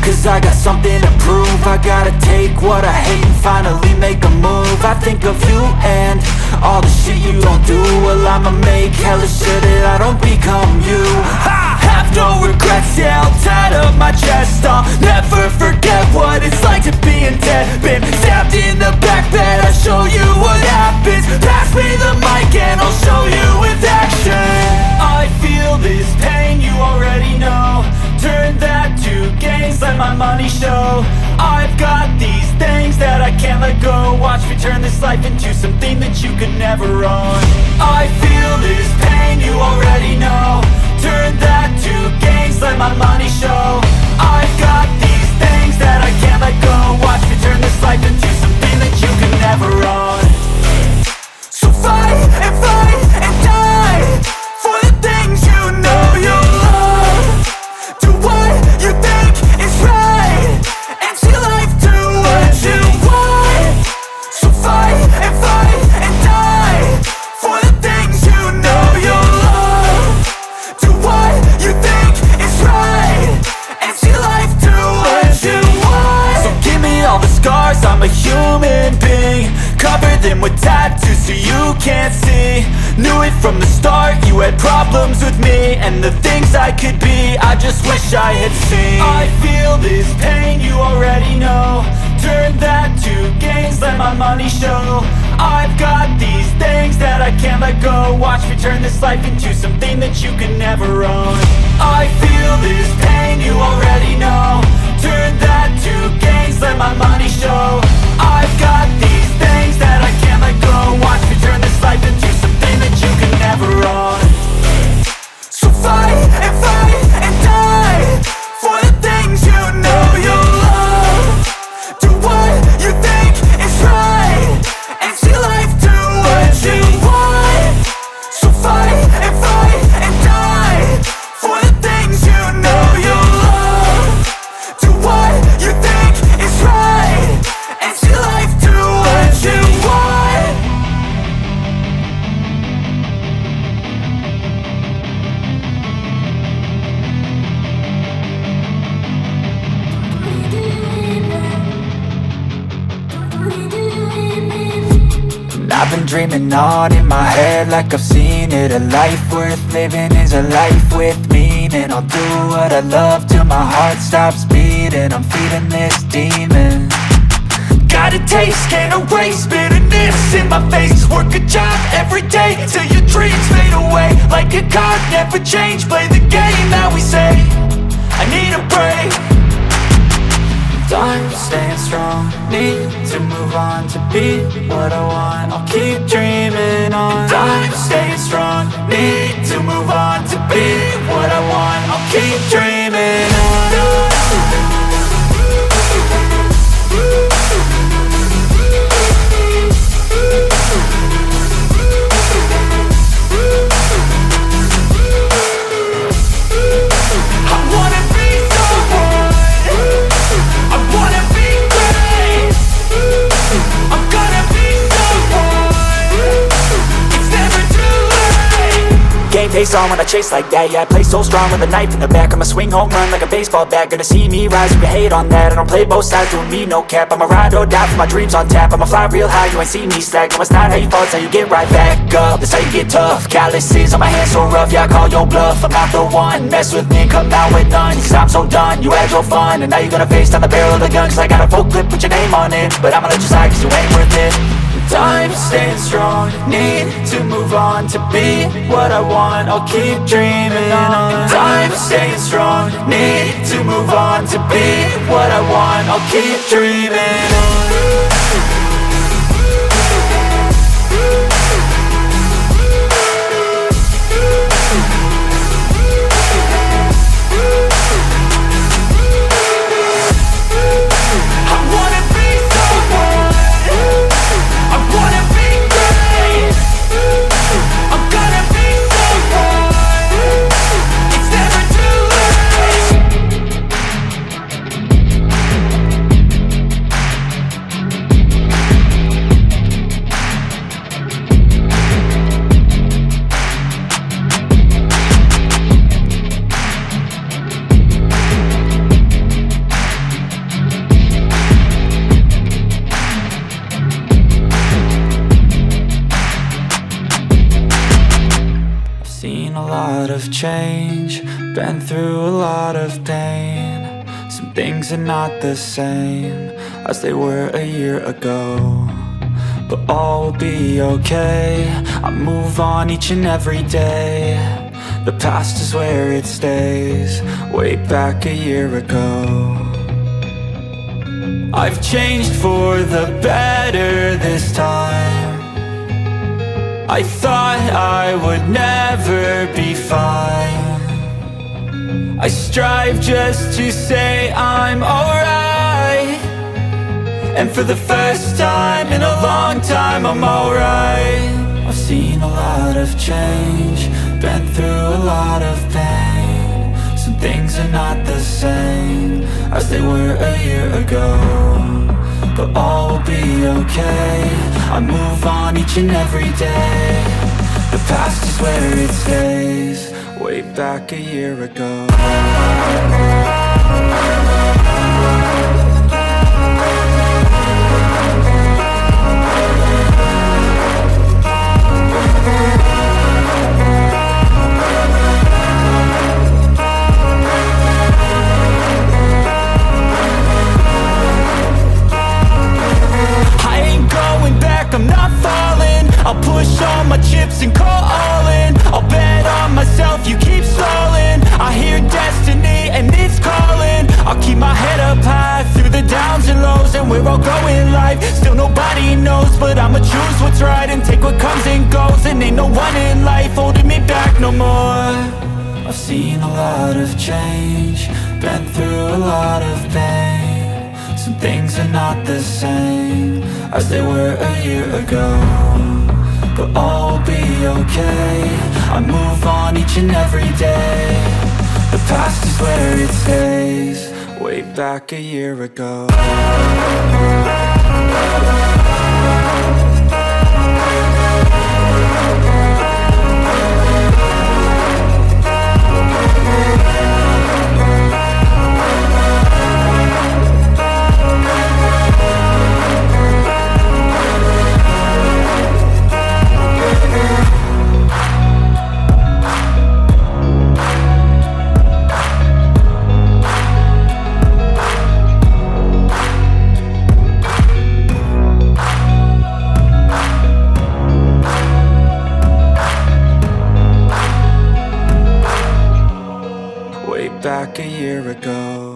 cause I got something to prove. I gotta take what I hate and finally make a move. I think of you and all the shit you don't do. Well, I'ma make hella sure that I don't become you. I have no regrets, yeah, I'll tie up my chest. I'll never forget what it's like to be in debt. Been stabbed in the back bed, I'll show you what happens. Pass me the mic and I'll show you with action. I feel this pain, you already know. Turn that to gains, let my money show. I've got these things that I can't let go. Watch me turn this life into something that you could never own. I feel this pain, you already know. Turn that to gains, let my money show. I've got these things that I can't let go. Watch me turn this life into something that you could never own. So fight and die for the things you know you love. Do what you think is right and see life do what you want. So fight and die for the things you know you love. Do what you think is right and see life do what you want. So give me all the scars, I'm a human being. Cover them with tattoos so you can't see. Knew it from the start, you had problems with me and the things I could be, I just wish I had seen. I feel this pain, you already know. Turn that to gains, let my money show. I've got these things that I can't let go. Watch me turn this life into something that you can never own. I feel this pain, you already know. Turn that to gains, let my money show. I've got these things that I can't let go. Watch me turn this life into something that you can never own. So fight and die for the things you know you love. Do what you think is right and see life do what you want. So fight and die for the things you know you love. Do what you think is right and see life do what you want. I've been dreaming on in my head like I've seen it. A life worth living is a life with meaning. I'll do what I love till my heart stops beating. I'm feeding this demon. Got a taste, can't erase bitterness in my face. Work a job every day till your dreams fade away. Like a card, never change, play the game that we say. I need a break. I'm staying strong, need to move on to be what I want. I'll keep dreaming on. I'm staying strong, need to move on to be what I want. I'll keep dreaming on. Face on when I chase like that, yeah, I play so strong with a knife in the back. I'ma swing home run like a baseball bat. Gonna see me rise, you can hate on that. I don't play both sides, doing me no cap. I'ma ride or die for my dreams on tap. I'ma fly real high, you ain't see me slack. No, it's not how you fall, it's how you get right back up. That's how you get tough. Calluses on my hands so rough, yeah, I call your bluff. I'm not the one, mess with me, come out with none. Cause I'm so done, you had your fun. And now you're gonna face down the barrel of the gun. Cause I got a full clip, put your name on it. But I'ma let you slide cause you ain't worth it. I'm staying strong, need to move on to be what I want. I'll keep dreaming on. I'm staying strong, need to move on to be what I want. I'll keep dreaming on. lot of change, been through a lot of pain. Some things are not the same as they were a year ago, but all will be okay. I move on each and every day. The past is where it stays, way back a year ago. I've changed for the better this time. I thought I would never be fine. I strive just to say I'm alright, and for the first time in a long time I'm alright. I've seen a lot of change, been through a lot of pain. Some things are not the same as they were a year ago, but all will be okay. I move on each and every day. The past is where it stays, way back a year ago. I'm not falling, I'll push all my chips and call all in. I'll bet on myself, you keep stalling. I hear destiny and it's calling. I'll keep my head up high through the downs and lows, and we're all going live. Still nobody knows, but I'ma choose what's right and take what comes and goes. And ain't no one in life holding me back no more. I've seen a lot of change, been through a lot of pain. Some things are not the same as they were a year ago, but all will be okay. I move on each and every day. The past is where it stays, way back a year ago. Back a year ago.